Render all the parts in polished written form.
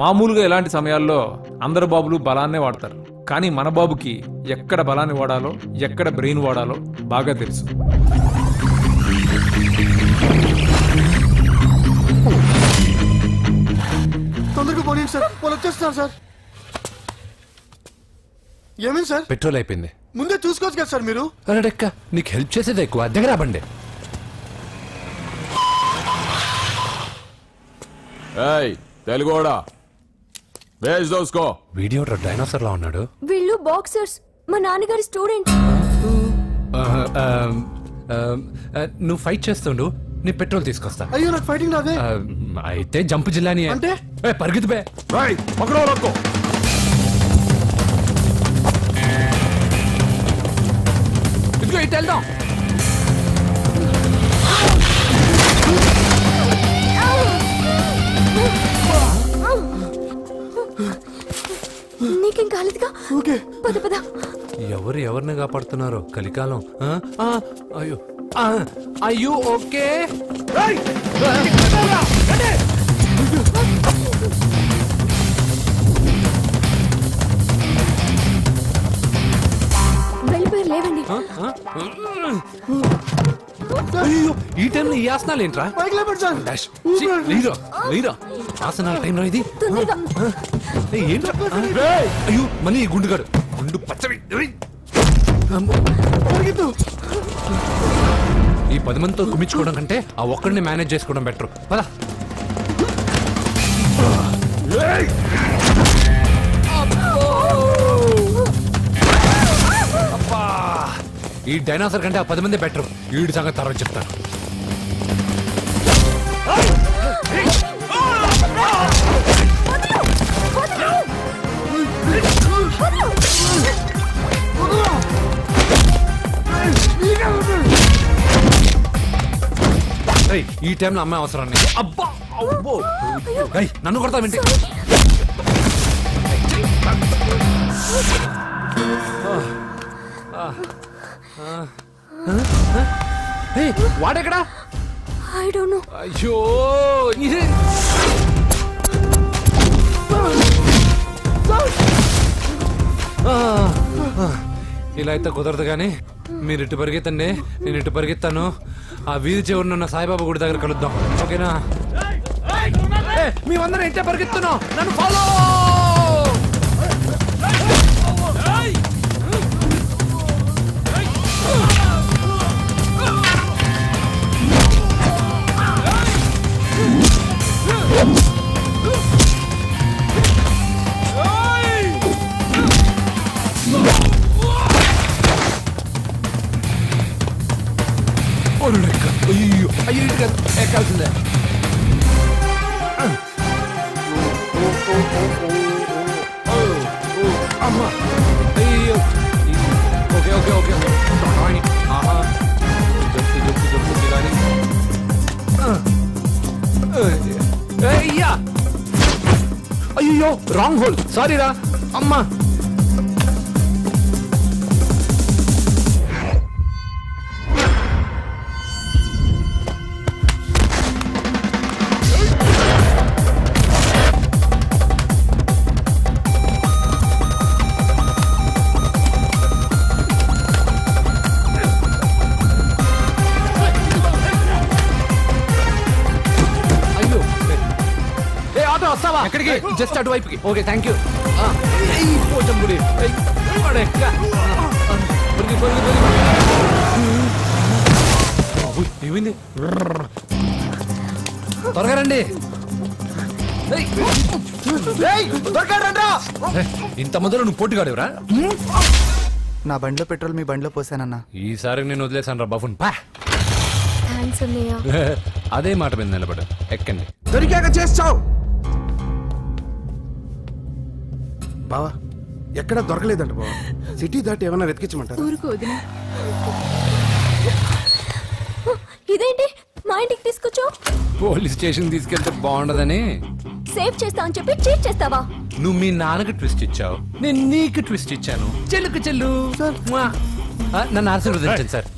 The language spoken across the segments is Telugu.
మామూలుగా ఇలాంటి సమయాల్లో అందరు బాబులు బలాన్నే వాడతారు, కానీ మన బాబుకి ఎక్కడ బలాన్ని వాడాలో ఎక్కడ బ్రెయిన్ వాడాలో బాగా తెలుసు. తొందరగా పోనీ సార్, వాళ్ళు వచ్చేస్తున్నారు సార్. ఏమైంది సార్? పెట్రోల్ అయిపోయింది. ముందే చూసుకోవచ్చు కదా సార్ మీరు. అరెక్క నీకు హెల్ప్ చేసేది ఎక్కువ, దగ్గర బండి. తెలుగోడా వీడియో డైనోసార్ లా ఉన్నాడు. వీళ్ళు బాక్సర్స్, మా నాన్నగారి స్టూడెంట్. నువ్వు ఫైట్ చేస్తుండు, నీ పెట్రోల్ తీసుకొస్తా. అయ్యో నాకు ఫైటింగ్ రాదే. అయితే జంప్ జిల్లాని అంటే పరిగెత్తు బే. ఇదిగో ఇటు వెళ్దాం. నీకేం కాలేదుగా? ఓకే పద పద. ఎవరు ఎవరిని కాపాడుతున్నారో కలికాలం. అయ్యో అయ్యో ఓకే. వెళ్ళిపోయారు, లేవండి. అయ్యో ఈ టైంలో ఈ ఆసనాలు ఏంట్రా? ఆసనాల టైంలో ఇది ఏంట్రా? అయ్యో మళ్ళీ ఈ గుండుగాడు, గుండు పచ్చవి. ఈ 10 మందితో కుమ్మించుకోవడం కంటే ఆ ఒక్కడిని మేనేజ్ చేసుకోవడం బెటర్. పదా ఈ డైనోసార్ కంటే ఆ 10 మంది బెటర్. వీడి సంగతి తర్వాత చెప్తాను. ఈ టైంలో అమ్మాయి అవసరం. అబ్బా నన్ను కొడతావేంటి? వాడెక్కడా? I don't know. అయ్యో ఇలా అయితే కుదరదు, కానీ మీరు ఇటు పరిగెత్తండి, నేను ఇటు పరిగెత్తాను. ఆ వీధి చివరినున్న సాయిబాబా గుడి దగ్గర కలుద్దాం, ఓకేనా? మేమందరం ఇంటే పరిగెత్తున్నాం, నన్ను ఫాలో. అయ్యో అయ్యో ఎక్కాల్సిందే. అమ్మా అయ్యో. ఓకే ఓకే ఓకే ఆహా జప్పు జప్పు జప్పు కానీ అయ్యా. అయ్యో రాంగ్ హోల్, సారీ రా అమ్మా. ఎక్కడికి? జస్ట్ అటువైపుకి. Okay thank you. పోచంపుడి ఏమైంది? త్వరగా రండి. ఇంత మందిలో నువ్వు పోటీగాడేవరా? నా బండిలో పెట్రోల్ మీ బండిలో పోసానన్నా. ఈసారి నేను వదిలేసాను రా బఫున్. అదే మాట మీద నిలబడ. ఎక్కండి. దొరికాక చేస్తావు బావా. ఎక్కడ దొరకలేదంట బావా. సిటీ దాటి ఏమన్నా వెతికించమంటారు? ఇదేంటి మా ఇంటికి తీసుకొచ్చావు? పోలీస్ స్టేషన్ తీసుకెళ్తే బాగుండదని. సేవ్ చేస్తా అని చెప్పి చీట్ చేస్తావా? నువ్వు మీ నాన్నకి ట్విస్ట్ ఇచ్చావు, నేను నీకు ట్విస్ట్ ఇచ్చాను. చెల్లుకు చెల్లు నన్ను ఆశీర్వదించండి సార్.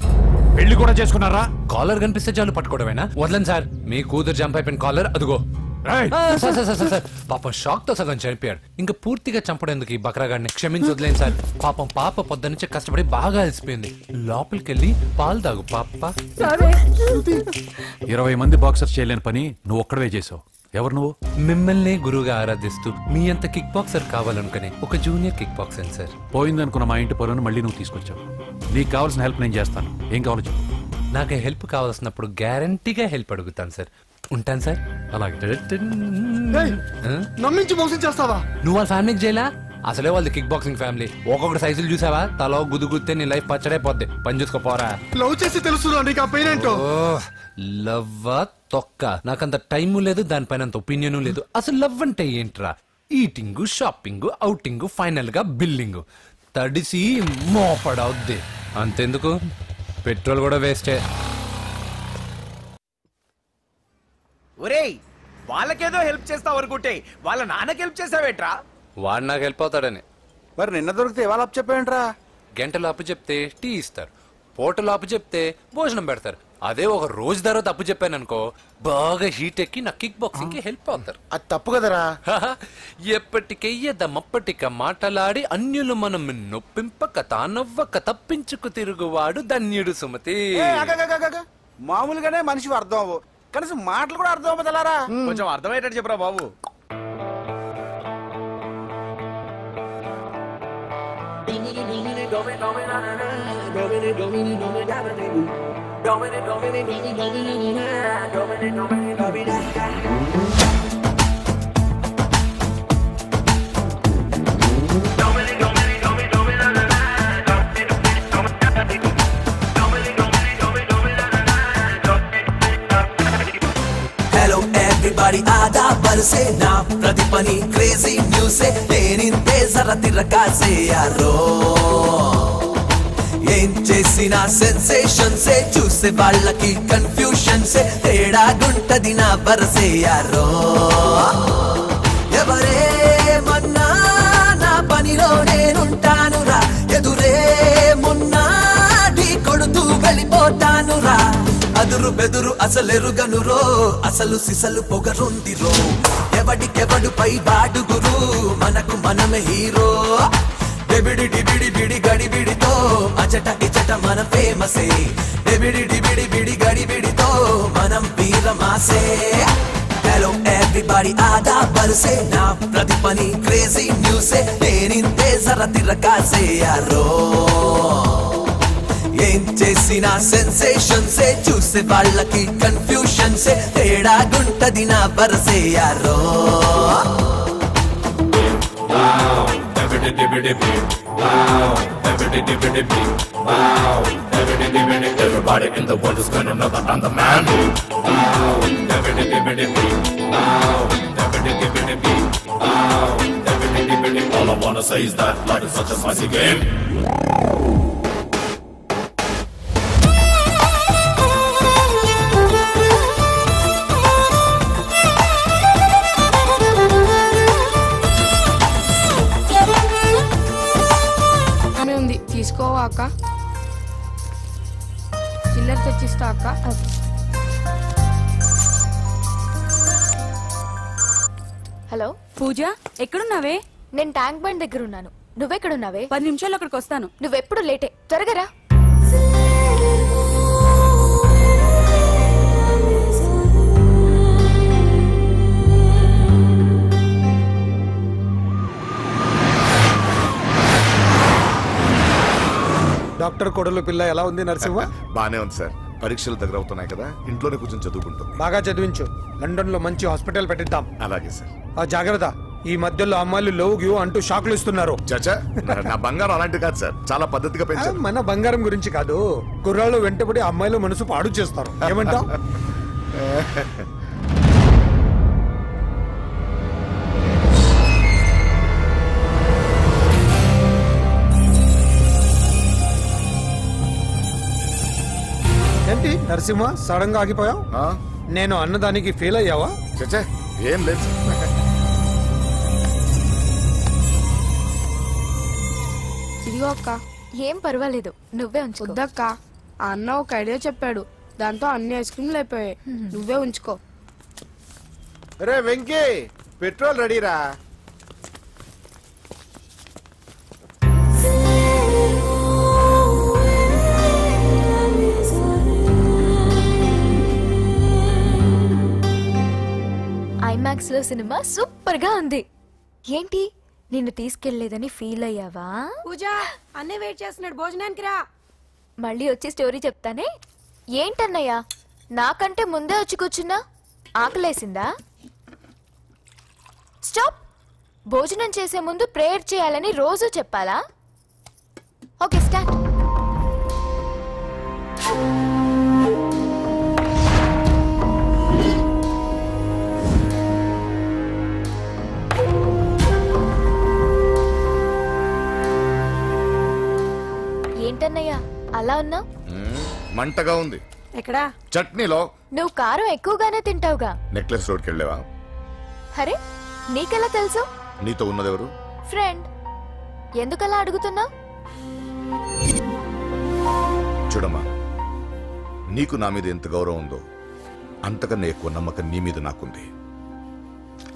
పెళ్లి కూడా చేసుకున్నారా? కాలర్ కనిపిస్తే చాలు పట్టుకోవడమేనా? వదలండి సార్. మీ కూతురు జంప్ అయిపోయిన కాలర్ అదుగో. సార్ పాపం షాక్ తో సగం చనిపోయాడు. ఇంకా పూర్తిగా చంపడేందుకు ఈ బక్రాగాడిని క్షమించి వదిలేను సార్. పాపం పాప పొద్దునుంచి కష్టపడి బాగా అలసిపోయింది. లోపలికెళ్ళి పాలు తాగు పాప. 20 మంది బాక్సర్స్ చేయలేని పని నువ్వు ఒక్కడవే చేసావు. ఎవరు నువ్వు? మిమ్మల్ని గురువుగా ఆరాధిస్తూ మీ అంత కిక్ బాక్సర్ కావాలనుకునే ఒక జూనియర్ కిక్ బాక్సర్ సార్. పోయిందనుకున్న మా ఇంటి పొలను మళ్ళీ నువ్వు తీసుకొచ్చావు. నీకు కావాల్సిన హెల్ప్ నేను చేస్తాను. ఏం కావాలో చెప్పు. నాకు హెల్ప్ కావాల్సినప్పుడు గ్యారంటీగా హెల్ప్ అడుగుతాను సార్. ఉంటాను సార్. అలాగే. నమ్మించి మోసం చేస్తావా? నువ్వు వాళ్ళ ఫ్యామిలీకి చేయలా? అసలే వాళ్ళది కిక్ బాక్సింగ్ ఫ్యామిలీ. ఒక్కొక్కటి సైజులు చూసావా? తలో గుద్దుగుద్దే నీ లైఫ్ పచ్చడైపోద్ది. పని చూసుకోపోరా. లవ్ చేసి తెలుసు నీకు ఆ పెయిన్ ఏంటో. లవ్వా తొక్క. నాకంత టైము లేదు, దానిపైన అంత ఒపీనియన్ లేదు. అసలు లవ్ అంటే ఏంట్రా? ఈటింగ్, షాపింగ్, అవుటింగ్, ఫైనల్ గా బిల్లింగ్. తడిసి మోపడవుద్ది. అంతెందుకు, పెట్రోల్ కూడా వేస్టే. ఒరేయ్, వాళ్ళకేదో హెల్ప్ చేస్తావు అనుకుంటే వాళ్ళ నాన్నకి హెల్ప్ చేసావేట్రా? వాడు నాకు హెల్ప్ అవుతాడని. మరి నిన్న దొరికితే ఇవాళ అప్పు చెప్పేంట్రా? గంటలు అప్పు చెప్తే టీ ఇస్తారు, పూటలు అప్పు చెప్తే భోజనం పెడతారు. అదే ఒక రోజు తర్వాత అప్పు చెప్పాను అనుకో, బాగా హీట్ ఎక్కి నా కిక్ బాక్సింగ్ కి హెల్ప్ అవుతారు. అది తప్పు కదరా. ఎప్పటికెయ్యదమప్పటిక మాటలాడి అన్యులు మనం నొప్పింపక తానవ్వక తప్పించుకు తిరుగువాడు ధన్యుడు సుమతి. మామూలుగానే మనిషి అర్థం అవ్వు, కనీసం మాటలు కూడా అర్థం అవ్వదలారా. కొంచెం అర్థమయ్యేటట్టు చెప్పరా బాబు. Hello everybody, आधा बरसे ना प्रतिपनी क्रेजी न्यूज से तेनिंते जरा तिरकासे यारो ఏం చేసినా సెన్సేషన్ సే చూసే వాళ్ళకి కన్ఫ్యూషన్ సే తేడా గుంటది నా బరసే యారో ఎవరేమన్నా నా పనిలో నేనుంటానురా ఎదురే మొన్నా ఢీ కొడుతూ వెళ్ళిపోతానురా అదురు బెదురు అసలెరుగనురో అసలు సిసలు పొగరుందిరో ఎవడికెవడు పై బాడుగురు మనకు మనమే హీరో డెబిడి డిబిడి బిడి గడి బిడితో అచట ఇచట మన ఫేమసే డెబిడి డిబిడి బిడి గడి బిడితో మనం వీరమాసే హలో ఎవ్రీబడి ఆదా బరసే నా ప్రతిపని క్రేజీ న్యూసే నేనింతే జర తిరకాసే యారో ఏం చేసినా సెన్సేషన్ సే చూసే వాళ్ళకి కన్ఫ్యూషన్ సే తేడా గుంటది నా బరసే arrow Everybody in the world is gonna know that I'm the man. All I wanna say is that life is such a spicy game. తీసుకోవా అక్క, చిల్లర తెచ్చిస్తా అక్క. హలో పూజ, ఎక్కడున్నావే? నేను ట్యాంక్ బండ్ దగ్గర ఉన్నాను. నువ్వెక్కడున్నావే? 10 నిమిషాలు అక్కడికి వస్తాను. నువ్వెప్పుడు లేటే, త్వరగా రా. డాక్టర్ కొడలు పిల్ల ఎలా ఉంది నరసింహ? బానే ఉంది సార్. పరీక్షలు దగ్గర అవుతున్నాయి కదా, ఇంట్లోనే కూర్చొని చదువుకుంటాం. బాగా చదివించు. లండన్ లో మంచి హాస్పిటల్ పెట్టిద్దాం. అలాగే సార్. ఆ జాగ్రత్త, ఈ మధ్యలో అమ్మాయిలు లవ్ గివ్ అంటూ షాక్లు ఇస్తున్నారు. చాచా, నా బంగారం అలాంటి కాదు సార్, చాలా పద్ధతిగా పెంచారు. మన బంగారం గురించి కాదు, కుర్రాళ్ళు వెంటబడి అమ్మాయిలు మనసు పాడు చేస్తారు. ఏమంటావ్? ఏంటి నరసింహ, సడన్ గా ఆగిపోయావు? నేను అన్నదానికి ఫీల్ అయ్యావా? చచ్చా, ఏం లేదు. ఇదిగో అక్క. ఏం పర్వాలేదు, నువ్వే ఉంచుకో. వద్దక్క, ఆ అన్న ఒక ఐడియా చెప్పాడు, దాంతో అన్ని ఐస్ క్రీమ్లు అయిపోయాయి. నువ్వే ఉంచుకో. రే వెంకీ పెట్రోల్ రెడీరా. ఐమాక్స్ లో సినిమా సూపర్ గా ఉంది. ఏంటి నిన్ను తీసుకెళ్లేదని ఫీల్ అయ్యావా? పూజ అన్నయ్య వెయిట్ చేస్తున్నాడు, భోజనానికి రా. మళ్ళీ వచ్చి స్టోరీ చెప్తానే. ఏంటన్నయ్యా నాకంటే ముందే వచ్చి కూర్చున్నా? ఆకలేసిందా? స్టాప్. భోజనం చేసే ముందు ప్రేయర్ చేయాలని రోజు చెప్పాలా? Okay start. ఏంటన్నయ్యా అలా ఉన్నావు? మంటగా ఉంది. ఎక్కడా? చట్నీలో. నువ్వు కారం ఎక్కువగానే తింటావుగా. నెక్లెస్ రోడ్కి వెళ్ళావా? అరే నీకెలా తెలుసు? నీతో ఉన్నదెవరు? ఫ్రెండ్. ఎందుకలా అడుగుతున్నావు? చూడమ్మా, నీకు నా మీద ఎంత గౌరవం ఉందో అంతకన్నా ఎక్కువ నమ్మకం నీ మీద నాకుంది.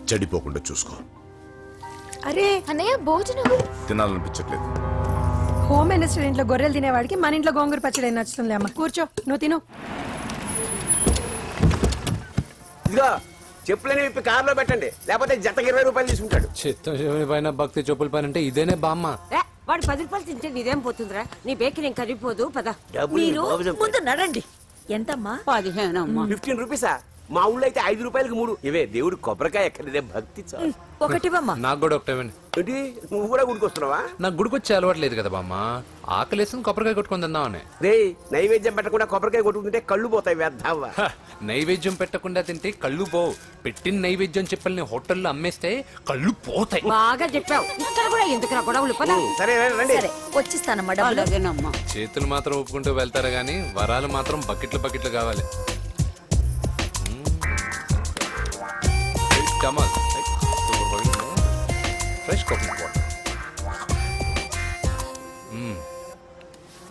చెడిపోకుండా చూసుకో. అరే అన్నయ్య భోజనం తినాలనిపించట్లేదు. హోమ్ మినిస్టర్ ఇంట్లో గొర్రెలు తినేవాడికి మన ఇంట్లో గోంగూర పచ్చడి నచ్చుతుంది. అమ్మ కూర్చో, నువ్వు తిను. ఇదిగో చెప్పులని విప్పి కారులో పెట్టండి, లేకపోతే జతకి 20 రూపాయలు తీసుకుంటాడు. చిత్తం పైన భక్తి చెప్పుల పైన అంటే ఇదేనే బామ్మ. వాడు 10 రూపాయలు తింటే నీదేం పోతుందిరా? నీ బేకరీ ఏం కరిగిపోదు. పద మీరు ముందు నడండి. ఎంతమ్మా? 15 అమ్మా. 15 రూపీసా? మా ఊళ్ళో అయితే 5 రూపాయలకి 3. ఇవే దేవుడు కొబ్బరికాయ ఎక్కడిదే భక్తి చాలు. ఒకటివమ్మా. నాకు కూడా ఒకటేమండి. ఏంటి నువ్వు కూడా గుడికొస్తున్నావా? నాకు గుడికొచ్చి అలవాట్లేదు కదా బామ్మ. ఆకలేసిన కొబ్బరికాయ కొట్టుకొని తిందామని. రే నైవేద్యం పెట్టకుండా కొబ్బరికాయ కొట్టుకుంటే కళ్ళు పోతాయి వేద్దావా. నైవేద్యం పెట్టకుండా తింటే కళ్ళు పోవు. పెట్టిన నైవేద్యం చెప్పల్ని హోటల్లో అమ్మేస్తే కళ్ళు పోతాయి. బాగా చెప్పావు. ఇక్కడ కూడా ఎందుకురా గొడవలు? పద. సరే రండి. సరే వచ్చిస్తానమ్మా డబ్బులు. చేతులు మాత్రం ఒప్పుకుంటూ వెళ్తారు గానీ వరాలు మాత్రం బకెట్లు బకెట్లు కావాలి. Fresh coconut water.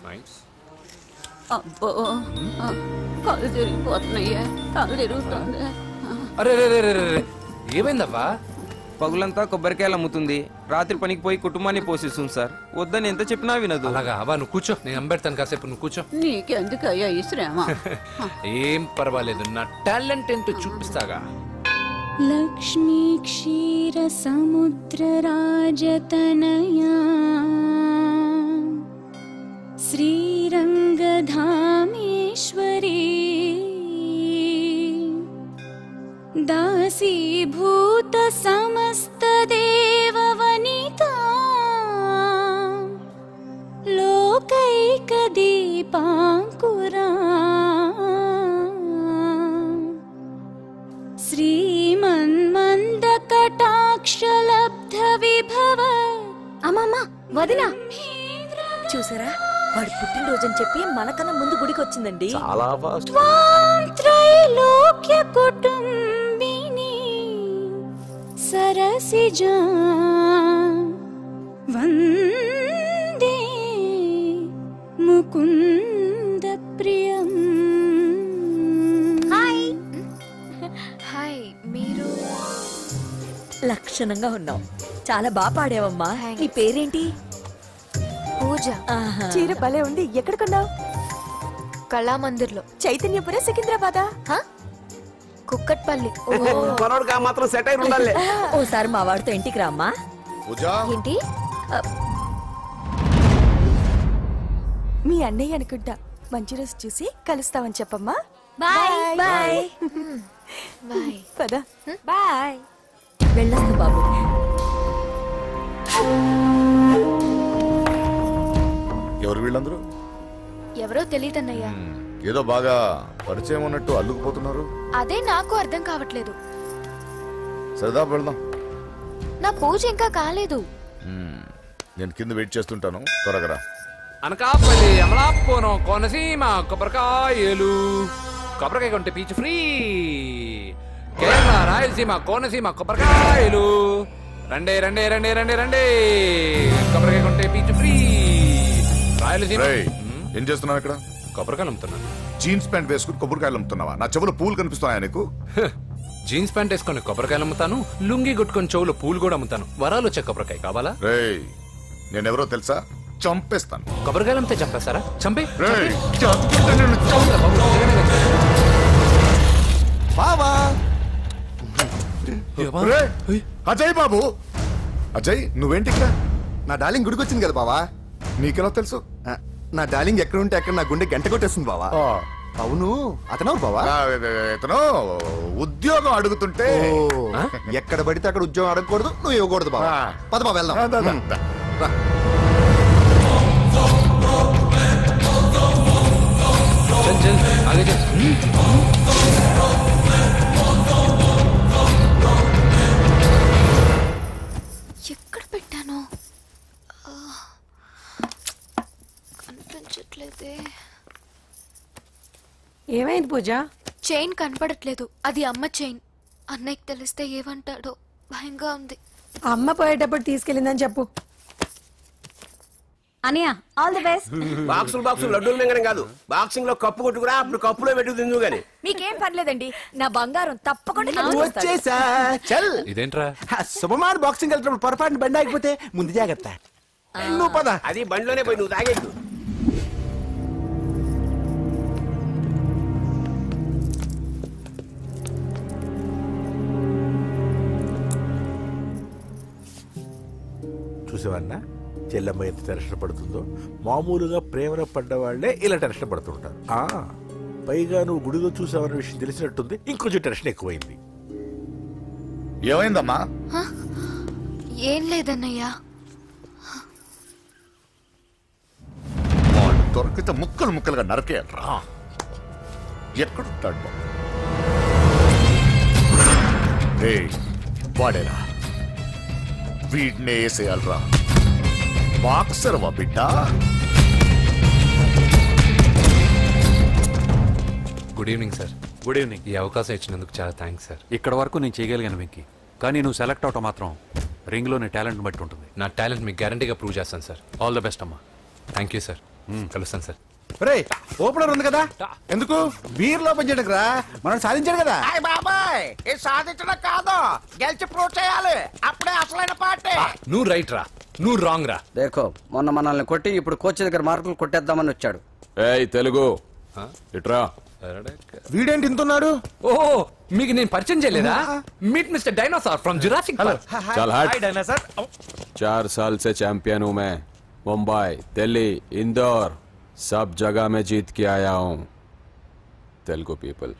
నైస్. అబ్బో కాలు తిరిగిపోతున్నాయ్యా. కాలు తిరుగుతుంది. అరే ఏమైందవ్వా? పగులంతా కొబ్బరికాయలు అమ్ముతుంది. రాత్రి పనికి పోయి కుటుంబాన్ని పోషిస్తుంది సార్. వద్దని ఎంత చెప్పినా వినదు. అలాగా అవ్వా, నువ్వు కూర్చో, నేను అంబెడతాను కాసేపు. నువ్వు కూర్చో. నీకెందుకయ్యా ఈ శ్రమ? ఏం పర్వాలేదు, నా టాలెంట్ ఏంటో చూపిస్తాగా. లక్ష్మీ క్షీర సముద్ర రాజతనయా శ్రీరంగధామేశ్వరీ దాసీభూత సమస్త దేవవనితా లోకైక దీపాంకురా శ్రీమన్మంద కటాక్షలబ్ధ విభవ. అమ్మమ్మా వదినా చూసారా? వాడు పుట్టినరోజని చెప్పి మనకన్నా ముందు గుడికి వచ్చిందండి. చాలా ఫాస్ట్. త్రైలోక్య కుటుంబిని సరసిజా వందే ముకుంద ప్రియం. హాయ్. హాయ్. మీరు లక్షణంగా ఉన్నావు. చాలా బాగా పాడావమ్మా. నీ పేరేంటి? పూజ. చీర భలే ఉంది. ఎక్కడ కొన్నావు? కళామందిర్లో. చైతన్యపురం సికింద్రాబాదా? కుక్కట్పల్లి. మనోడుగా మాత్రం సెటైర్ ఉండాలి. ఓసారి మా వాడితో ఇంటికి రామ్మా. ఏంటి? మీ అన్నయ్య అనుకుంటా. మంచి రోజు చూసి కలుస్తామని చెప్పమ్మా. బాయ్. బాయ్. బాయ్. పద. బాయ్. వెళ్ళొస్తా బాబు. ఎవరు వీళ్ళందరూ? ఎవరో తెలియదన్నయ్యా. ఏదో బాగా పరిచయం ఉన్నట్టు అల్లుకుపోతున్నారు. అదే నాకు అర్థం కావట్లేదు. సరదా వెళ్దాం. నా పూజ ఇంకా కాలేదు. నేను కింద వెయిట్ చేస్తుంటాను, త్వరగా రా. అనకాపల్లి, అమలాపురం, కోనసీమ కొబ్బరికాయలు. కొబ్బరికాయ కొంటే పీచు ఫ్రీ. కేరళ, రాయలసీమ, కోనసీమ కొబ్బరికాయలు. రండి రండి రండి రండి రండి. కొబ్బరికాయ కొంటే పీచు ఫ్రీ. రాయలసీమ. ఏం చేస్తున్నావు ఇక్కడ? కొబ్బరికాయలు అమ్ముతున్నాను. జీన్స్ ప్యాంట్ వేసుకుని కొబ్బరికాయలు అమ్ముతున్నావా? నా చెవులు పూలు కనిపిస్తున్నాయా నీకు? జీన్స్ ప్యాంట్ వేసుకొని కొబ్బరికాయలు అమ్ముతాను, లుంగి కొట్టుకొని చెవులో పూలు కూడా అమ్ముతాను. వరాలు వచ్చే కొబ్బరికాయ కావాలా? రేయ్ నేనెవరో తెలుసా? చంపేస్తాను. కొబ్బరికాయలు అమ్మితే చంపేస్తారా? చంపే బావా. అజయ్ బాబు, అజయ్ నువ్వేంటి ఇక్కడ? నా డార్లింగ్ గుడికి వచ్చింది కదా బావా. నీకెలా తెలుసు? నా డార్లింగ్ ఎక్కడ ఉంటే అక్కడ నా గుండె గంట కొట్టేస్తుంది బావా. అవును అతను బావా? ఇతను ఉద్యోగం అడుగుతుంటే ఎక్కడ పడితే అక్కడ ఉద్యోగం అడగకూడదు, నువ్వు ఇవ్వకూడదు బావా. పద బావ వెళ్దాం. రా. ఎక్కడ పెట్టాను? కనిపించట్లేదే. ఏమైంది పూజ? చైన్ కనపడట్లేదు. అది అమ్మ చైన్. అన్నయ్యకి తెలిస్తే ఏమంటాడో భయంగా ఉంది. అమ్మ పోయేటప్పుడు తీసుకెళ్ళిందని చెప్పు. అనియా ఆల్ ది బెస్ట్. బాక్సులు లడ్డూలు మింగడం కాదు, బాక్సింగ్ లో కప్పు కొట్టుకురా, అప్పుడు కప్పులో పెట్టు తిందు గాని. మీకేం పర్లేదండి, నా బంగారం తప్పకుండా వచ్చేసా. చల్ ఇదేంట్రా? శుభమాన్ బాక్సింగ్ వెళ్తున్నప్పుడు పొరపాటున బండి ఆగిపోతే ముందు జాగ్రత్త. నువ్వు పద. అది బండిలోనే పోయి నువ్వు తాగేద్దు. చూసేవాడినా చెల్లెమ్మ ఎంత టెన్షన్ పడుతుందో. మామూలుగా ప్రేమలో పడ్డవాళ్లే ఇలా టెన్షన్ పడుతుంటారు. పైగా నువ్వు గుడిలో చూసావన్న విషయం తెలిసినట్టుంది, ఇంకొంచెం టెన్షన్ ఎక్కువైంది. ఏమైందమ్మా? ఏం లేదన్నయ్యా. వాడు దొరికితే ముక్కలు ముక్కలుగా నరకేయాలరా. ఎక్కడుంటాడు బాబు? వాడేరా, వీడినే వేసేయాలరా. బాక్సర్ వా బిడ్డ. Good evening sir. Good evening. ఈ అవకాశం ఇచ్చినందుకు చాలా థ్యాంక్స్ సార్. ఇక్కడ వరకు నేను చేయగలిగాను వెంకీ, కానీ నువ్వు సెలెక్ట్ అవటం మాత్రం రింగ్లో నీ టాలెంట్ బట్టి ఉంటుంది. నా టాలెంట్ మీకు గ్యారంటీగా ప్రూవ్ చేస్తాను సార్. ఆల్ ద బెస్ట్ అమ్మా. Thank you sir. కలుస్తాను సార్. రే ఓపెనర్ ఉంది కదా, ఎందుకు బీర్ లోపం చేయడానికి రా. మనం సాధించాడు కదా. బాబాయ్ ఇది సాధించడం కాదు, గెలిచి ప్రూవ్ చేయాలి. అప్పుడే అసలైన పార్టీ. నువ్వు రైట్ రా, నువ్వు రాంగ్ రా. దేఖో మొన్న మనల్ని కొట్టి ఇప్పుడు కోచ్ దగ్గర మార్కులు కొట్టేద్దామని వచ్చాడు. ఏయ్ తెలుగు ఇట్రా. వీడేంటి ఇంతున్నాడు? ఓహో మీకు నేను పరిచయం చేయలేదా? Meet mister dinosaur from Jurassic park. चल हट. हाय डायनासोर. 4 साल से चैंपियन हूँ मैं. मुंबई, दिल्ली, इंदौर सब जगह में जीत के आया हूँ. तेलुगु पीपल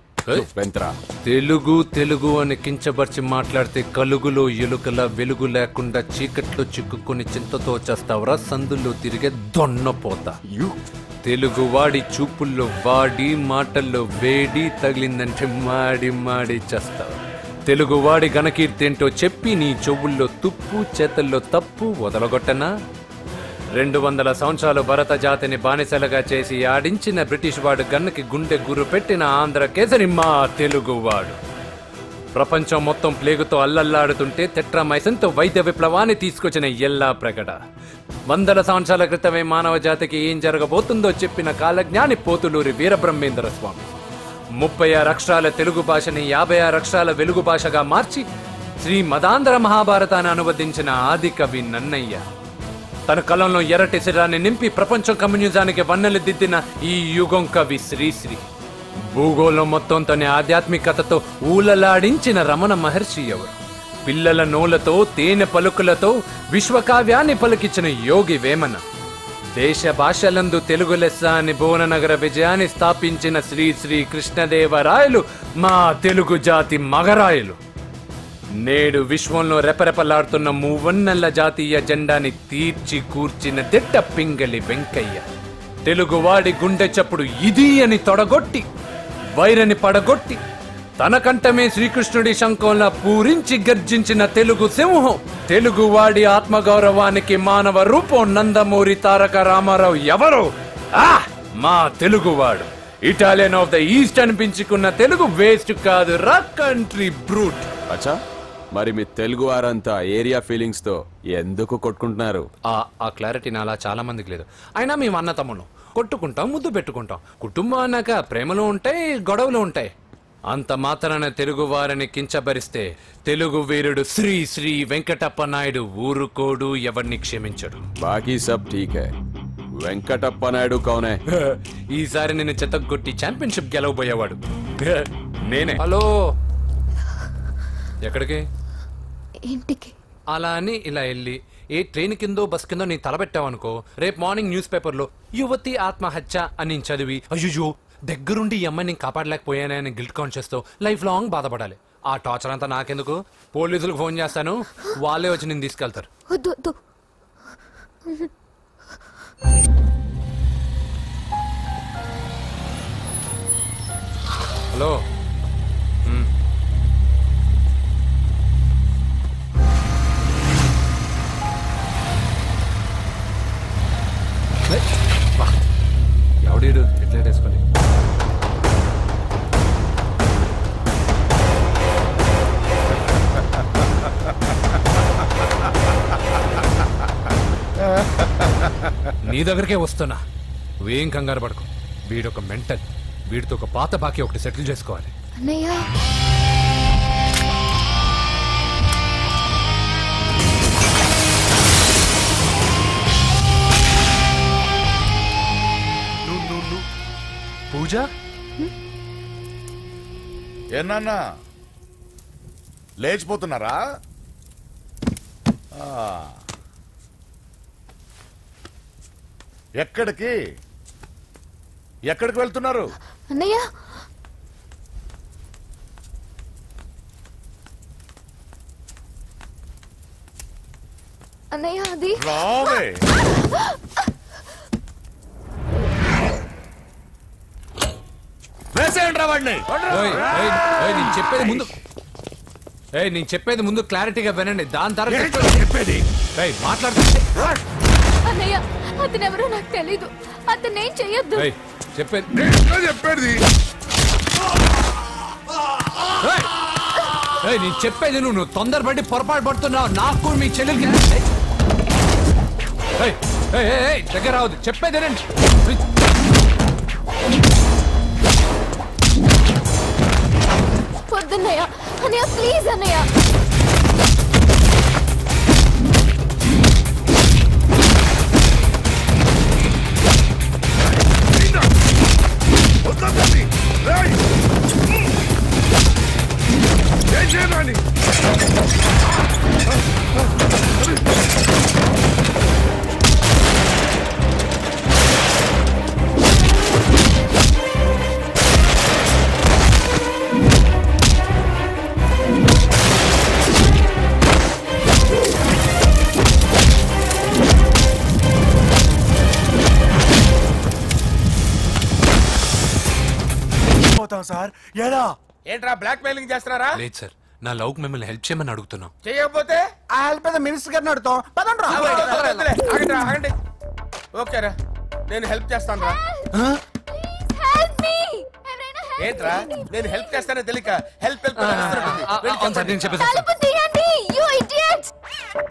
తెలుగు తెలుగు అని కించబర్చి మాట్లాడితే కలుగులో ఎలుకల వెలుగు లేకుండా చీకట్లో చిక్కుకుని చింతతో చేస్తావరా సందుల్లో తిరిగే దొన్నపోతా. తెలుగు వాడి చూపుల్లో వాడి మాటల్లో వేడి తగిలిందంటే మాడి మాడి చేస్తావు. తెలుగు వాడి ఘనకీర్తి ఏంటో చెప్పి నీ చెవుల్లో తుప్పు చేతల్లో తప్పు వదలగొట్టనా? 200 సంవత్సరాలు భరత జాతిని బానిసలుగా చేసి ఆడించిన బ్రిటిష్ వాడు గన్నకి గుండె గుర్రు పెట్టిన ఆంధ్ర కేసరి మా తెలుగువాడు. ప్రపంచం మొత్తం ప్లేగుతో అల్లల్లాడుతుంటే టెట్రామైసిన్తో వైద్య విప్లవాన్ని తీసుకొచ్చిన ఎల్లా ప్రగడ. 100 సంవత్సరాల క్రితమే మానవ జాతికి ఏం జరగబోతుందో చెప్పిన కాలజ్ఞాని పోతులూరి వీరబ్రహ్మేంద్ర స్వామి. 36 అక్షరాల తెలుగు భాషని 56 అక్షరాల వెలుగు భాషగా మార్చి శ్రీ మదాంధ్ర మహాభారతాన్ని అనువదించిన ఆది కవి నన్నయ్య. తన కలంలో ఎర్రటి శిరాన్ని నింపి ప్రపంచం కమ్యూనిజానికి వన్నెలు దిద్దిన ఈ యుగం కవి శ్రీశ్రీ. భూగోళం మొత్తం తన ఆధ్యాత్మికతతో ఊలలాడించిన రమణ మహర్షి ఎవరు? పిల్లల నోలతో తేనె పలుకులతో విశ్వకావ్యాన్ని పలికించిన యోగి వేమన. దేశ భాషలందు తెలుగు లెస్స అని భువననగర విజయాన్ని స్థాపించిన శ్రీ శ్రీ కృష్ణదేవరాయలు మా తెలుగు జాతి మగరాయలు. నేడు విశ్వంలో రెపరెపలాడుతున్న మూవన్నెల జాతీయ జెండాని తీర్చి కూర్చిన దిట్ట పింగళి వెంకయ్య. తెలుగువాడి గుండె చప్పుడు ఇది అని తొడగొట్టి వైరని పడగొట్టి తన కంఠమే శ్రీకృష్ణుడి శంఖంలా పూరించి గర్జించిన తెలుగు సింహం. తెలుగువాడి ఆత్మగౌరవానికి మానవ రూపం నందమూరి తారక రామారావు ఎవరు? మా తెలుగువాడు. ఇటాలియన్ ఆఫ్ ద ఈస్ట్ అనిపించుకున్న తెలుగు వేస్ట్ కాదు రా కంట్రీ బ్రూట్. అచ్చా మరి మీ తెలుగు వారంతా ఏరియా ఫీలింగ్స్ తో ఎందుకు కొట్టుకుంటున్నారు? ఆ క్లారిటీ నాలా చాలా మందికి లేదు. అయినా మేము అన్న తమ్మును కొట్టుకుంటాం, ముద్దు పెట్టుకుంటాం. కుటుంబం అన్నాక ప్రేమలు ఉంటాయి, గొడవలు ఉంటాయి. అంత మాత్రాన తెలుగు వారిని కించబరిస్తే తెలుగు వీరుడు శ్రీ శ్రీ వెంకటప్ప నాయుడు ఊరుకోడు, ఎవరిని క్షమించడు. బాకీ సబ్ ఠీక్ హై. వెంకటప్ప నాయుడు కౌనే? ఈసారి నేను చెత్తగొట్టి ఛాంపియన్షిప్ గెలవబోయేవాడు నేనే. హలో, ఎక్కడికి? ఇంటికి. అలా అని ఇలా వెళ్ళి ఏ ట్రైన్ కిందో బస్ కిందో నీ తలబెట్టావనుకో, రేపు మార్నింగ్ న్యూస్ పేపర్లో యువతి ఆత్మహత్య అని చదివి అయ్యో దగ్గరుండి ఈ అమ్మాయిని కాపాడలేకపోయానని గిల్ట్ కాన్షియస్ తో లైఫ్ లాంగ్ బాధపడాలి. ఆ టార్చర్ అంతా నాకెందుకు? పోలీసులకు ఫోన్ చేస్తాను, వాళ్ళే వచ్చి నేను తీసుకెళ్తారు. హలో, ఎవడీడు ఎట్లా వేసుకొని నీ దగ్గరికే వస్తున్నా. నువ్వేం కంగారు పడకు. వీడొక మెంటల్. వీడితో ఒక పాత బాకీ ఒకటి సెటిల్ చేసుకోవాలి. అన్నయ్య, పూజ ఏనా లేచిపోతున్నారా? ఎక్కడికి వెళ్తున్నారు? అన్నయ్య, అన్నయ్య అది రావే. నేను చెప్పేది ముందు క్లారిటీగా వినండి, దాని తర్వాత చెప్పేది మాట్లాడుతుంటే. అన్నయ్య, అతనెవరో నాకు తెలీదు. అతనేం చెయ్యొద్దు. చెప్పేది నేను చెప్పేది నువ్వు తొందరపడి పొరపాటు పడుతున్నావు. నాకు మీ చెల్లెలకి దగ్గర రావద్దు. చెప్పేదేనండి. వద్దన్నయ్య, అన్నయ్య ప్లీజ్ అన్నయ్య. సార్ ఎలా ఏంట్రా బ్లాక్ మెయిలింగ్ చేస్తున్నారా? లేదు సార్, నా లవ్ మిమ్మల్ని హెల్ప్ చేయమని అడుగుతున్నాం. చేయకపోతే ఆ హెల్ప్ ఏదో మినిస్టర్ గారిని అడుగుతాం. ఆగండి. ఓకేరా, నేను హెల్ప్ చేస్తాను రా. ఏంట్రా నేను హెల్ప్ చేస్తానో తెలియక హెల్ప్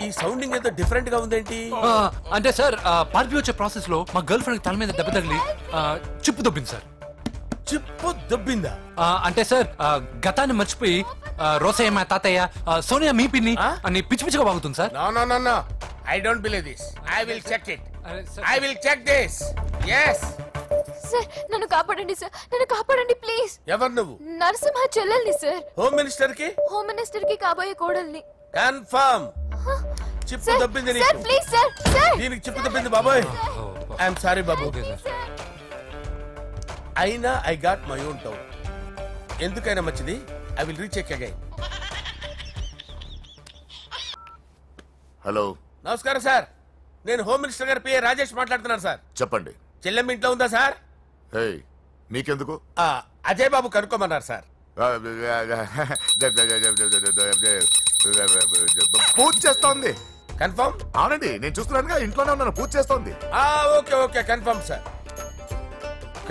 ఈ సౌండింగ్ ఏదో డిఫరెంట్ గా ఉందేంటి? అంటే సార్ పార్టీ వచ్చే ప్రాసెస్ లో మా గర్ల్ ఫ్రెండ్ తల మీద దెబ్బ తగిలి చిప్పు దొబ్బింది సార్. చిప్పు దొబ్బిందా? అంటే సార్ గతాన్ని మర్చిపోయి రోసయ్య మా తాతయ్య, సోనియా మీ పిన్ని అని పిచ్చి పిచ్చిగా బాగుతుంది sir. No I don't believe this. I will check it. I will check this. yes sir, నన్ను కాపాడండి సార్, నన్ను కాపాడండి ప్లీజ్. ఎవరు నువ్వు? నరసింహ చెల్లెల్ని సార్. హోమ్ మినిస్టర్ కి కాబోయే కోడల్ని. కన్ఫర్మ్. చిప్పు దొబ్బింది నీకు. Sir please sir. దీనికి చిప్పు దొబ్బింది బాబోయ్. ఐఎమ్ సారీ బాబు. అయినా I got my own town. ఎందుకైనా మంచిది, I will recheck again. Hello, నమస్కారం సార్. నేను హోమ్ మినిస్టర్ గారి పిఏ రాజేష్ మాట్లాడుతున్నాను సార్. చెప్పండి. చెల్లెమ్మ ఇంట్లో ఉందా సార్? మీకెందుకు? అజయ్ బాబు కనుక్కోమన్నారు సార్. పూజ చేస్తోంది. కన్ఫర్మ్? అవునండి, నేను చూస్తున్నానుగా, ఇంట్లోనే ఉన్నాను, పూజ చేస్తోంది. Okay confirm sir.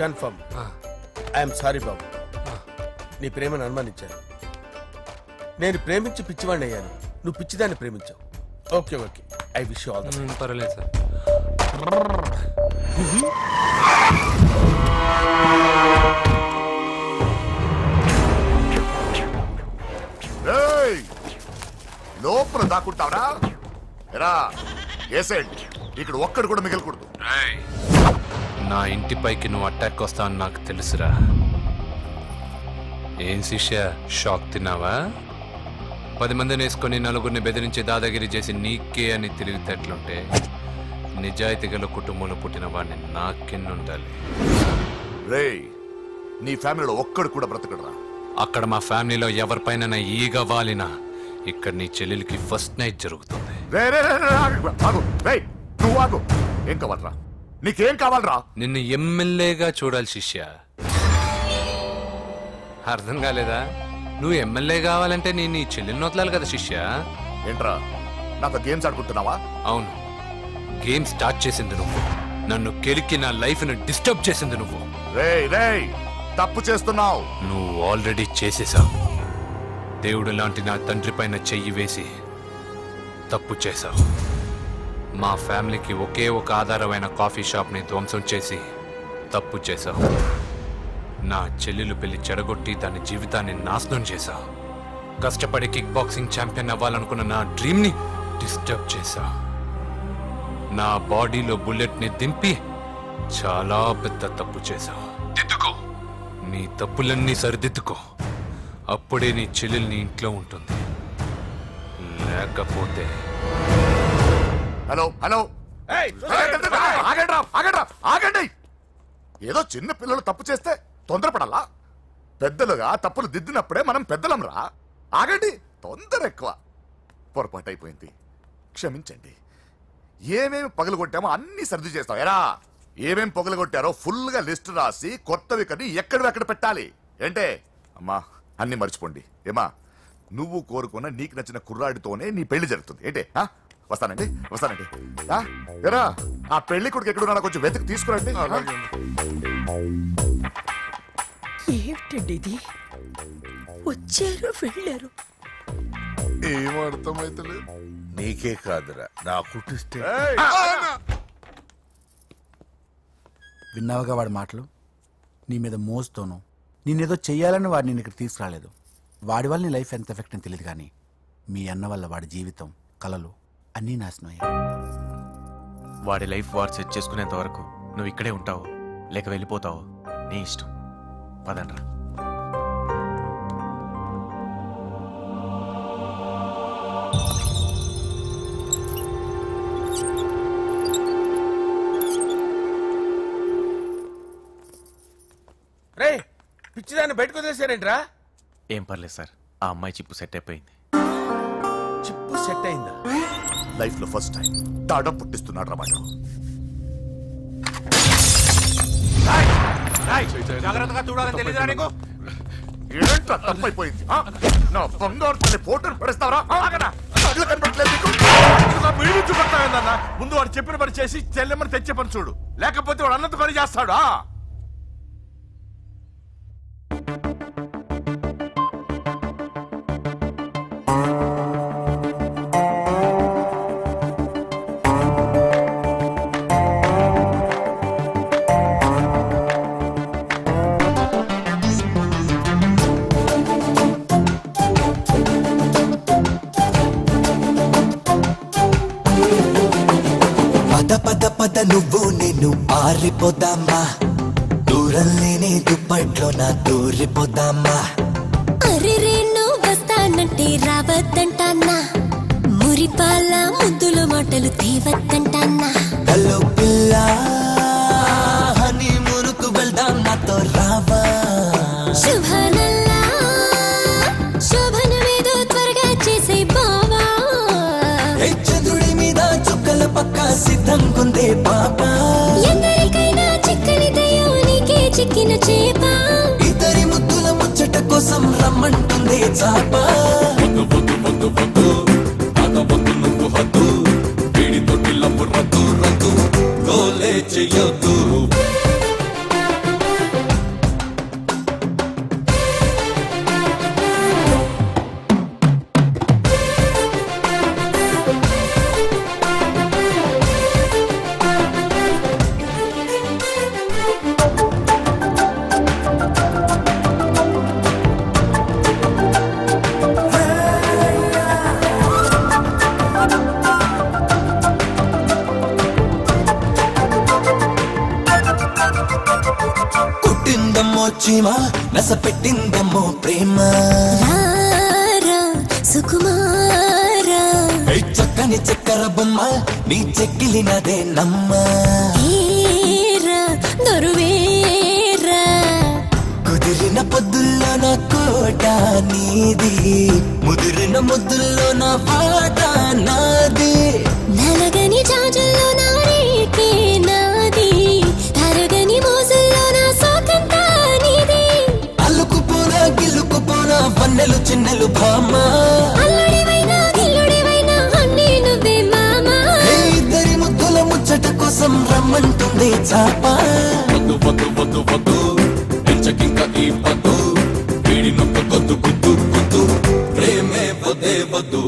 Confirm. I'm sorry బాబు, నీ ప్రేమను అనుమానించాను. నేను ప్రేమించి పిచ్చివాడిని అయ్యాను, నువ్వు పిచ్చిదాన్ని ప్రేమించావు. Okay I wish you all the best. పర్వాలేదు సార్. లోపల దాక్కుంటావరా ఎరా ఏసేంటి ఇక్కడ ఒక్కడు కూడా మిగలకూడదు. నా ఇంటిపైకి నువ్వు అటాక్ వస్తావని నాకు తెలుసురా. ఏం శిష్య షాక్ తిన్నావా? 10 మందిని వేసుకొని నలుగురిని బెదిరించి దాదాగిరి చేసి నీకే అని తిరిగితేట్లుంటే నిజాయితీ గల కుటుంబంలో పుట్టిన వాడిని నాకెన్నుండాలి. రే నీ ఫ్యామిలీలో ఒక్కడు కూడా బ్రతకడరా. అక్కడ మా ఫ్యామిలీలో ఎవరిపైన ఈగ వాలినా ఇక్కడ నీ చెల్లెలికి ఫస్ట్ నైట్ జరుగుతుంది. నువ్వు ఆగు. ఏం కావాలరా? నీకేం కావాలరా? నిన్ను ఎమ్మెల్యేగా చూడాలి శిష్య. అర్థం కాలేదా? నువ్వు ఎమ్మెల్యే కావాలంటే నేను నీ చెల్లెల్ని వదలాలి కదా శిష్య. ఏంట్రా నాతో గేమ్స్ ఆడుకుంటున్నావా? అవును, గేమ్ స్టార్ట్ చేసింది నువ్వు. నన్ను కెలికి నా లైఫ్ ను డిస్టర్బ్ చేసింది నువ్వు. తప్పు చేస్తున్నావు. నువ్వు ఆల్రెడీ చేసేసావు. దేవుడు లాంటి నా తండ్రి పైన చెయ్యి వేసి తప్పు చేశావు. మా ఫ్యామిలీకి ఒకే ఒక ఆధారమైన కాఫీ షాప్ ని ధ్వంసం చేసి తప్పు చేశావు. నా చెల్లెలు పెళ్లి చెడగొట్టి దాని జీవితాన్ని నాశనం చేశావు. కష్టపడి కిక్ బాక్సింగ్ ఛాంపియన్ అవ్వాలనుకున్న నా డ్రీమ్ ని డిస్టర్బ్ చేశావు. నా బాడీలో బుల్లెట్ ని దింపి చాలా పెద్ద తప్పు చేశావు. దిద్దుకో, నీ తప్పులన్నీ సరిదిద్దుకో. అప్పుడే నీ చెల్లెలు నీ ఇంట్లో ఉంటుంది. లేకపోతే హలో ఆగండి. ఏదో చిన్న పిల్లలు తప్పు చేస్తే తొందరపడాలా? పెద్దలుగా తప్పులు దిద్దినప్పుడే మనం పెద్దలంరా. ఆగండి, తొందర ఎక్కువ. పొరపాటు అయిపోయింది, క్షమించండి. ఏమేమి పగలగొట్టామో అన్ని సర్ది చేస్తాం. ఎరా ఏమేం పగలగొట్టారో ఫుల్ గా లిస్ట్ రాసి కొత్తవి కని ఎక్కడ పెట్టాలి. ఏంటే అమ్మా అన్ని మర్చిపోండి. ఏమా నువ్వు కోరుకున్న నీకు నచ్చిన కుర్రాడితోనే నీ పెళ్లి జరుగుతుంది. ఏంటే వస్తానండి. ఎరా ఆ పెళ్లి కొడుకు ఎక్కడున్నా కొంచెం వెతికి తీసుకురండి. ఏమిటండి ఇది? వచ్చారు వెళ్ళారు. ఏం అర్థమైతలేదు. నీకే కాదురా నా కుట్టిస్తే. విన్నావుగా వాడి మాటలు. నీ మీద మోస్తోను నేనేదో చెయ్యాలని వాడిని నేను ఇక్కడ తీసుకురాలేదు. వాడి వల్ల నీ లైఫ్ ఎంత ఎఫెక్ట్ అని తెలియదు, కానీ మీ అన్న వల్ల వాడి జీవితం, కలలు అన్నీ నాశనం అయ్యాయి. వాడి లైఫ్ వాడు సెట్ చేసుకునేంత వరకు నువ్వు ఇక్కడే ఉంటావు, లేక వెళ్ళిపోతావు, నీ ఇష్టం. పదండ్రా. రే పిచ్చిదాన్ని బయటకు వదిలేసారేంట్రా? ఏం పర్లేదు సార్, ఆ అమ్మాయి చిప్పు సెట్ అయిపోయింది. చిప్పు సెట్ అయిందా? లైఫ్ లో ఫస్ట్ టైం తాడం పుట్టిస్తున్నాడు రా. జాగ్రత్తగా చూడాలని తెలియదురా నీకు? ఏంట్రా తప్పైపోయింది? నా బంగారు తల్లి ఫోటోలు పడేస్తావరా? కనపడలేదు నీకు? ముందు వాడు చెప్పిన పని చేసి చెల్లెమ్మని తెచ్చే పని చూడు, లేకపోతే వాడు అన్నది పని చేస్తాడు. పద నువ్వు నేను పారిపోదామా, దూరం లేని దుప్పట్లో నా దూరిపోదామా. అరే రేణు వస్తానంటే రావద్దంటానా, మురిపాల ముద్దుల మాటలు తేవద్దంటానా. హలో పిల్ల హనీ మురుకు వెళ్దాం నాతో రావా. శుభనల్లా శోభనమేదో త్వరగా చేసే బావా. చంద్రుడి మీద చుక్కల పక్క సిద్ధంగుందే పాపా. ఎందరికైనా చిక్కని దయ్యం నీకే చిక్కిన చేప. ఇద్దరి ముద్దుల ముచ్చట కోసం రమ్మంటుందే చాప. గోలే చెయ్యొద్దు. చీమ నస పెట్టిందమ్మో ప్రేమ సుకుమారా చక్కని చక్కర బొమ్మ నీ చెక్కిలినదే నమ్మ దొరువేరా కుదిరిన పొద్దుల్లో నా కోట నీది ముదిరిన ముద్దుల్లో నా పాట నాది నలగని జాజుల్లో నా రేకే నాది తరగని మోజుల్లో నా సోకంతా నీది అల్లుకుపోనా గిల్లుకుపోనా వన్నెలు చిన్నెలు భామ అల్లుడివైనా గిల్లుడివైనా అన్నీ నువ్వే మామా ఇద్దరి ముద్దుల ముచ్చట కోసం రమ్మంటుంది చాప వద్దు వద్దు వద్దు వద్దు ఎంచకింక ఈ పద్దు వీడి నొక్క గొద్దు గుద్దు గుద్దు ప్రేమే వద్దే వద్దు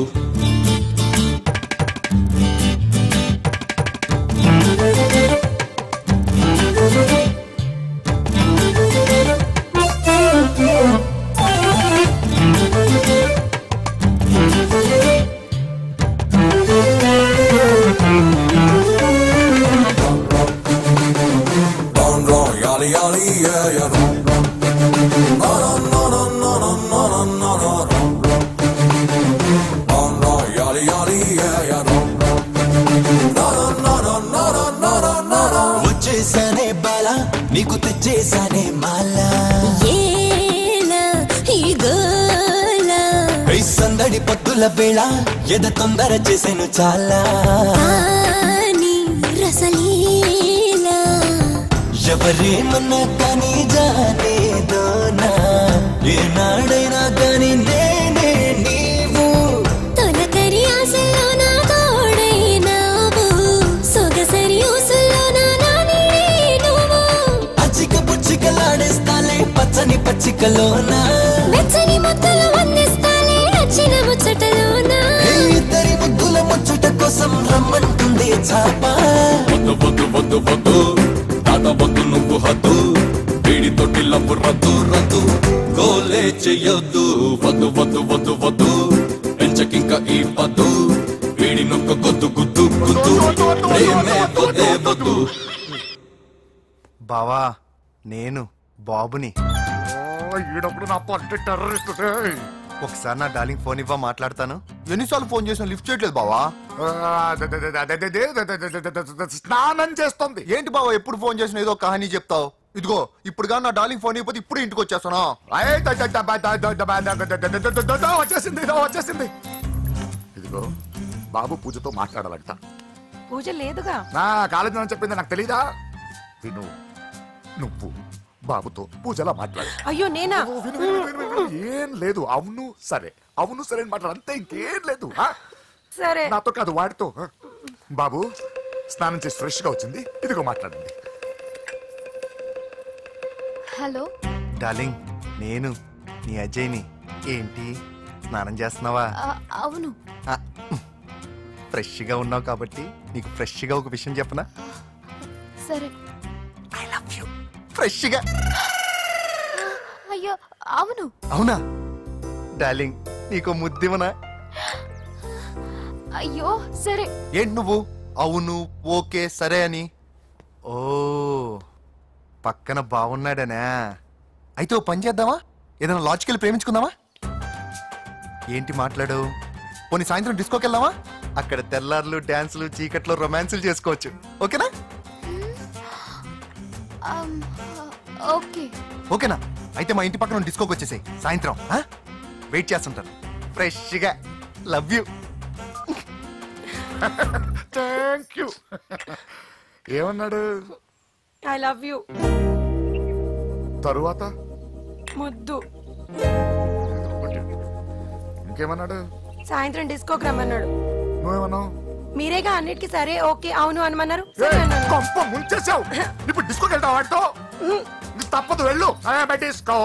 వచ్చేసానే బాల నీకు తెచ్చేసానే మాలా ఈ గోలా సందడి పట్టుల వేళ ఎద తొందర చేసాను చాలా నీ రసలీలా ఎవరేమన్నా కానీ జానేదోనా ఏనాడైనా కానీ నేనే నీవు తొలకరి ఆశల్లో నా తోడైనావు సొగసరి ఊసుల్లో నా నానిడే నువ్వు అచ్చిక పుచ్చికలాడేస్తాలే పచ్చని పచ్చికలోనా మెచ్చని ముద్దలు అందిస్తాలే నచ్చిన ముచ్చటలోనా ఇద్దరి ముద్దుల ముచ్చట కోసం రమ్మంటుంది చాప వద్దు వద్దు వద్దు వద్దు తాత వద్దు నువ్వు హద్దు వీడి తోటి లవ్వు రద్దు రద్దు గోలే చెయ్యొద్దు వద్దు వద్దు వద్దు వద్దు ఎంచకింక ఈ పద్దు వీడి నొక్క గొద్దు గుద్దు గుద్దు ప్రేమే వద్దే వద్దు బావా నేను బాబుని ఈడప్పుడు నా పంట టెర్రరిస్ట్ ఒకసారి నా డార్లింగ్ ఫోన్ ఇవ్వ మాట్లాడతాను ఎన్నిసార్లు ఫోన్ చేసినా లిఫ్ట్ చేయట్లేదు బావా స్నానం చేస్తుంది ఏంటి బావా ఎప్పుడు ఫోన్ చేసినా ఏదో కహానీ చెప్తావు ఇదిగో ఇప్పుడు కానీ నా డార్లింగ్ ఫోన్ ఇవ్వకపోతే ఇప్పుడు ఇంటికి వచ్చేస్తాను వచ్చేసింది వచ్చేసింది ఇదిగో బాబు పూజతో మాట్లాడాలంట పూజ లేదుగా నా కాలేజీ అని చెప్పింది నాకు తెలీదా విను నువ్వు బాబుతో పూజలా మాట్లాడు అయ్యో నేనా ఏం లేదు అవును సరే అని మాట్లాడు అంతే ఇంకేం లేదు సరే నాతో కాదు వాడితో బాబు స్నానం చేసి ఫ్రెష్ గా వచ్చింది ఇదిగో మాట్లాడండి హలో డార్లింగ్ నేను నీ అజయ్ని ఏంటి స్నానం చేస్తున్నావా అవును ఫ్రెష్ గా ఉన్నావు కాబట్టి నీకు ఫ్రెష్ గా ఒక విషయం చెప్పనా సరే ఐ లవ్ యూ ఫ్రెష్ గా అయ్యో అవును అవునా డార్లింగ్ నీకు ముద్దివనా అయ్యో సరే ఏంటి నువ్వు అవును ఓకే సరే అని ఓ పక్కన బాగున్నాడనా అయితే ఓ పని చేద్దామా ఏదైనా లాజికల్ ప్రేమించుకుందామా ఏంటి మాట్లాడు పోనీ సాయంత్రం డిస్కోకి వెళ్దామా అక్కడ తెల్లార్లు డాన్సులు చీకట్లో రొమాన్సులు చేసుకోవచ్చు ఓకేనా ఓకే ఓకేనా అయితే మా ఇంటి పక్కన డిస్కోకి వచ్చేసాయి సాయంత్రం వెయిట్ చేస్తుంటాను ఫ్రెష్గా లవ్ యూ థ్యాంక్ యూ ఏమన్నాడు ఐ లవ్ యూ తరువాత ముద్దు ఇంకేమన్నాడు సాయంత్రం డిస్కోకి రమ్మన్నాడు నువ్వేమన్నావు మీరేగా అన్నిటికీ సరే ఓకే అవును అనమన్నారు కొంప ముంచేసావు ఇప్పుడు డిస్కోకి వెళ్తావు వాడితో తప్పదు వెళ్ళు డిస్కో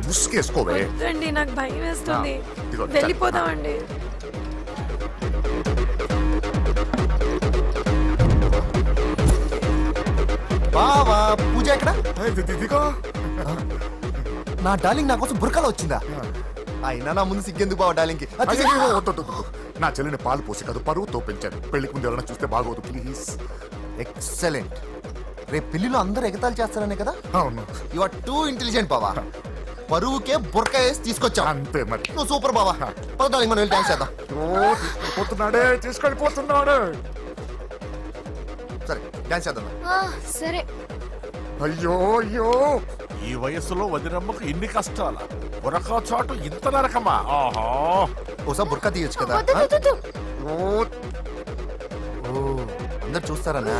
ముసుకేసుకోవే వద్దండి నాకు భయం వేస్తుంది ఇదిగో, వెళ్ళిపోదామండి బావా పూజ ఎక్కడ ఇదిగో నా డార్లింగ్ నా కోసం బుర్కలో వచ్చిందా? అయినా నా ముందు సిగ్గెందుకు బావ డార్లింగ్కి? నా చెల్లిని పాలు పోసి కాదు పరువుతో పెంచాను. పెళ్లికి ముందు ఎవరైనా చూస్తే బాగోదు ప్లీజ్. ఎక్సలెంట్. రేపు పెళ్లిలో అందరూ ఎగతాలు చేస్తారనే కదా? అవును. యు ఆర్ టూ ఇంటెలిజెంట్ బావా. పరువుకే బుర్క వేసి తీసుకొచ్చా. అంతే మరి. నువ్వు సూపర్ బావా. పద డార్లింగ్ మనం వెళ్ళి డాన్స్ చేద్దాం. పోతున్నాడే, తీసుకెళ్ళిపోతున్నాడు. సరే డాన్స్ చేద్దాం. సరే. అయ్యో అయ్యో, ఈ వయస్సులో వదినమ్మకు ఇన్ని కష్టాల, ఒరక చోటు ఇంత నరకమా? ఆహా, ఓసారి బుర్కా తీయొచ్చు కదా. అందరు చూస్తారన్నా.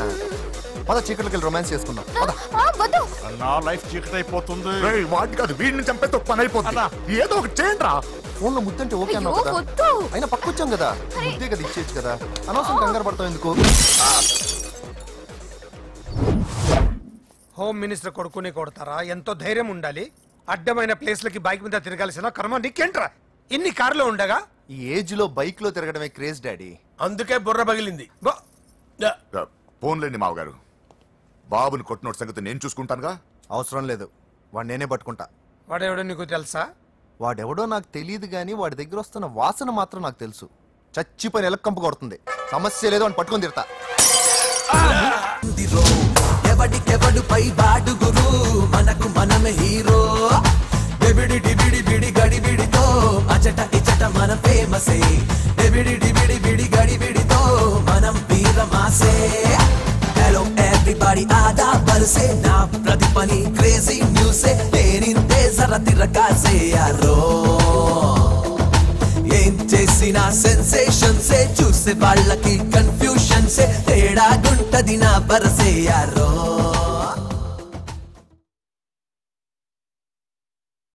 పద చీకట్లోకి వెళ్ళి రొమాన్స్ చేసుకుందాం. నా లైఫ్ చీకటి అయిపోతుంది. వాటి కాదు, వీడిని చంపేతో పని అయిపోతుందా? ఏదో ఒకటి చేయండి రా. ఫోన్ లో ముద్దంటే ఓకే అన్నావు కదా, అయినా పక్కొచ్చాం కదా, ముద్దే కదా ఇచ్చేయచ్చు కదా. అనవసరం కంగారు పడతావు ఎందుకు? హోమ్ మినిస్టర్ కొడుకుని కొడతారా? ఎంతో ధైర్యం ఉండాలి. అడ్డమైన ప్లేస్లకి బైక్ మీద తిరగాల్సిన కర్మ నీకేంట్రా? ఇన్ని కార్లో ఉండగా ఈ ఏజ్ లో బైక్ లో తిరగడమే క్రేజ్ డాడీ. అందుకే బుర్ర పగిలింది. ఫోన్లేండి మావగారు, బాబుని కొట్టినోటి సంగతి నేను చూసుకుంటానుగా. అవసరం లేదు, వాడు నేనే పట్టుకుంటా. వాడెవడో నీకు తెలుసా? వాడెవడో నాకు తెలియదు గానీ వాడి దగ్గర వస్తున్న వాసన మాత్రం నాకు తెలుసు. చచ్చిపోయిన ఎలక్కంపు కొడుతుంది. సమస్య లేదు అని పట్టుకొని తిడతా. ఎవడికెవడు పై బాడు గురు, మనకు మనమే హీరో. డెబిడి డిబిడి బిడి గడి బిడితో అచట ఇచట మనం ఫేమసే. డెబిడి డిబిడి బిడి గడి బిడితో మనం వీరమాసే. హలో ఎవ్రీబడి ఆదా బర్సే, నా ప్రతి పని క్రేజీ న్యూసే. నేనింతే జర తిరగాసే యారో. ఏం చేసినా సెన్సేషన్సే, చూసే వాళ్ళకి కన్ఫ్యూషన్సే. తేడాగుంటది నా బరసే యారో.